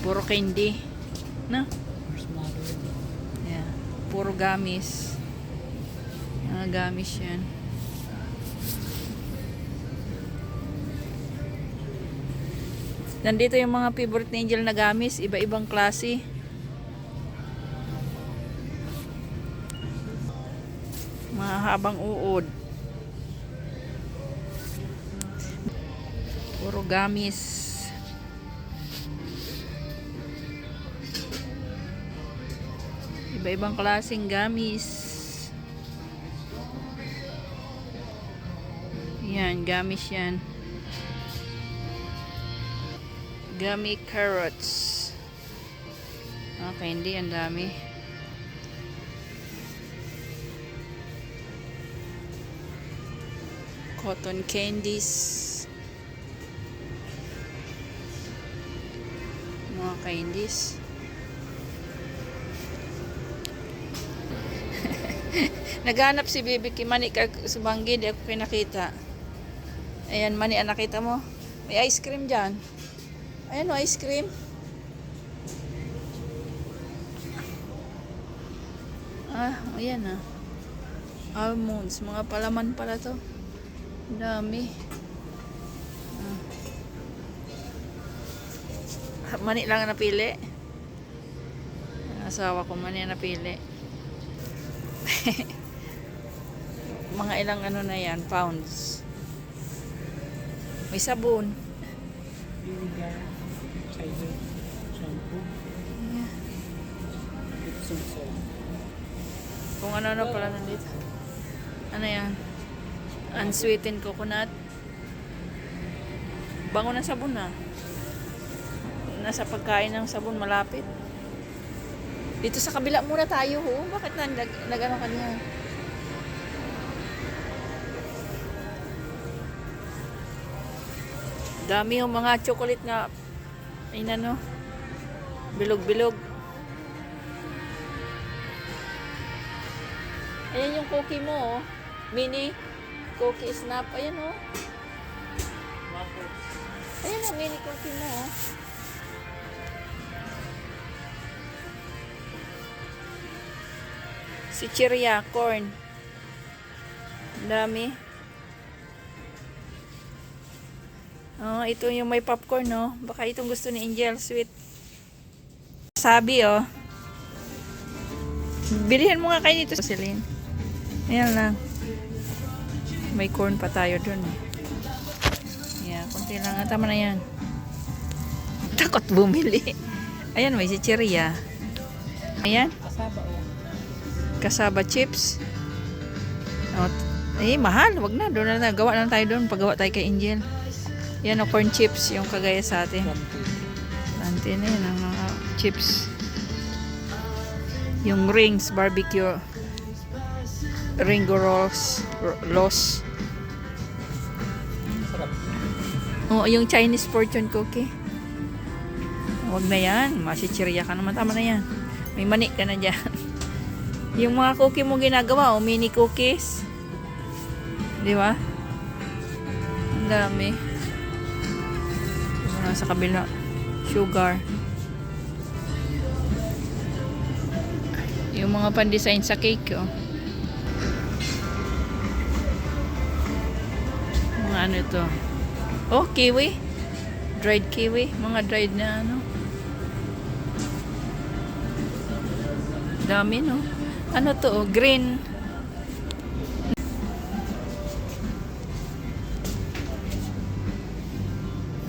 Puro candy. No? Yeah. Puro gamis. Mga gamis yan. Nandito yung mga favorite ni Angel na gamis. Iba-ibang klase. Mga habang uod. Puro gamis. Iba-ibang klaseng gamis. Yan, gamis yan. Gummy carrots. Okay, hindi. Ang dami. Cotton candies. Mga candies. Naghanap si Bibi Kimani sa Banggi. Di ako pinakita. Ayan, Mani, nakita mo? May ice cream dyan. Ayan o, ice cream. Ayan ah. Almonds. Mga palaman pala to. Dami. Mani lang napili. Asawa ko mani napili. Mga ilang ano na yan, pounds. May sabon. Kung ano pala nandito. Ano yan? Unsweetened coconut. Bango ng sabon na. Nasa pagkain ng sabon malapit. Dito sa kabila muna tayo ho. Bakit nag-ano ka niya? Dami yung mga chocolate nga. Ayun ano. Bilog-bilog. Ayan yung cookie mo, oh. Mini cookie snap. Ayan, oh. Ayan ang mini cookie mo, oh. Si Cheria, corn. Dami. Oh, ito yung may popcorn, no? Baka itong gusto ni Angel, sweet. Sabi, oh. Bilihan mo nga kayo dito, Celine. Ayan lang. May corn pa tayo dun, eh. Yeah, konti lang. Tama na yan. Takot bumili. Ayan, may si Cheria. Ayan. Kasaba, oh. Kasaba chips. Oh, mahal. Wag na. Doon na. Gawa na tayo doon. Pagawa tayo kay Angel. Yan o, corn chips. Yung kagaya sa atin. Plantain na yun. Ang mga chips. Yung rings, barbecue. Ringo rolls. Los. Oh, yung Chinese fortune cookie. Wag na yan. Masichirya ka naman. Tama na yan. May mani ka na dyan. Yung mga cookie mo ginagawa, oh, mini cookies. Di ba? Ang dami. Sa kabila. Sugar. Yung mga pan-design sa cake, oh. Mga ano ito. Oh, kiwi. Dried kiwi. Mga dried na ano. Dami, no? Ano to, oh? Green.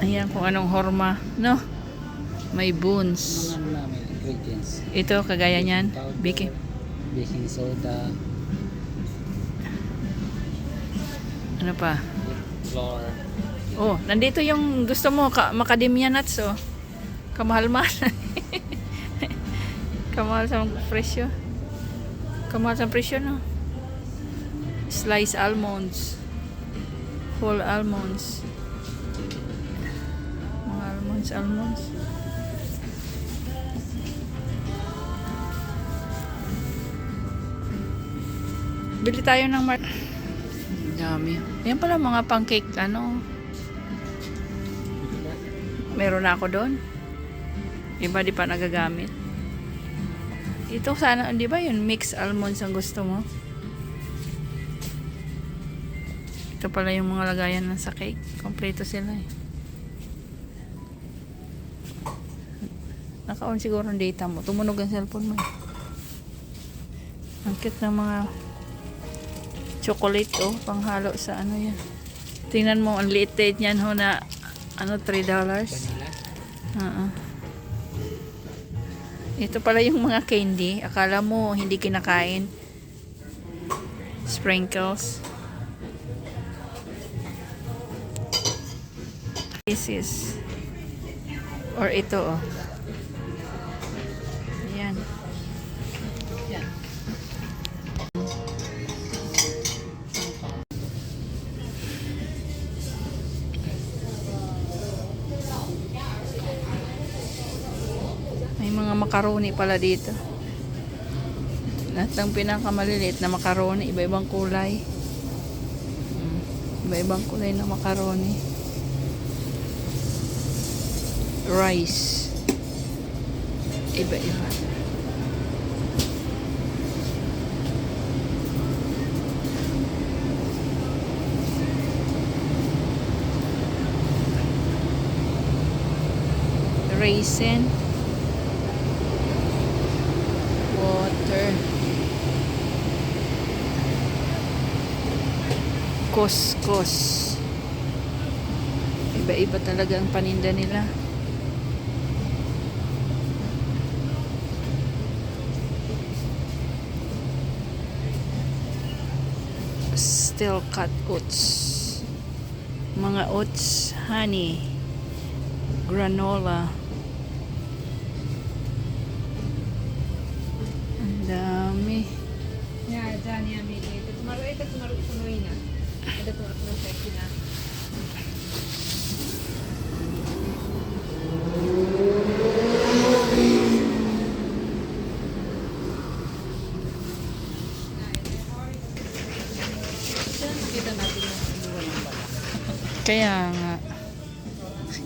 Ayan kung anong horma, no? May buns. Mga namin ingredients. Ito, kagaya niyan. Baking. Baking soda. Ano pa? Flour. Oh, nandito yung gusto mo, macadamia nuts, oh. Kamahal-mahal. Kamahal sa presyo. Kamahal sa presyo, no? Sliced almonds. Whole almonds. Mga almonds. Bili tayo ng dami. Yan pala mga pancake, ano. Meron na ako doon. Iba di pa nagagamit. Ito sana, di ba yun? Mixed almonds ang gusto mo? Ito pala yung mga lagayan ng sa cake. Kompleto sila eh. Naka-on siguro ang data mo. Tumunog ang cellphone mo. Ang cute ng mga chocolate oh. Panghalo sa ano yan. Tingnan mo, ang liit niyan ho na ano, $3. Vanilla. Ito pala yung mga candy. Akala mo hindi kinakain. Sprinkles. This is or ito oh. Ayan. Yan. May mga macaroni pala dito. Lahat ng pinakamaliliit na macaroni, iba-ibang kulay. Iba-ibang kulay na macaroni. Rice. Iba-iba. Raisin. Water. Couscous. Iba-iba talaga ang paninda nila. Still cut oats. Mga oats, honey, granola. Ang dami. Ya, Dani, amiga. Ito tumaroy na. Ito tumaroy na. Nakita natin yung inuwan ng bala. Kaya nga.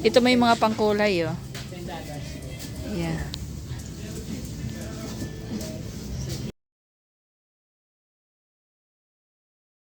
Ito may mga pangkulay oh. $10. Yeah.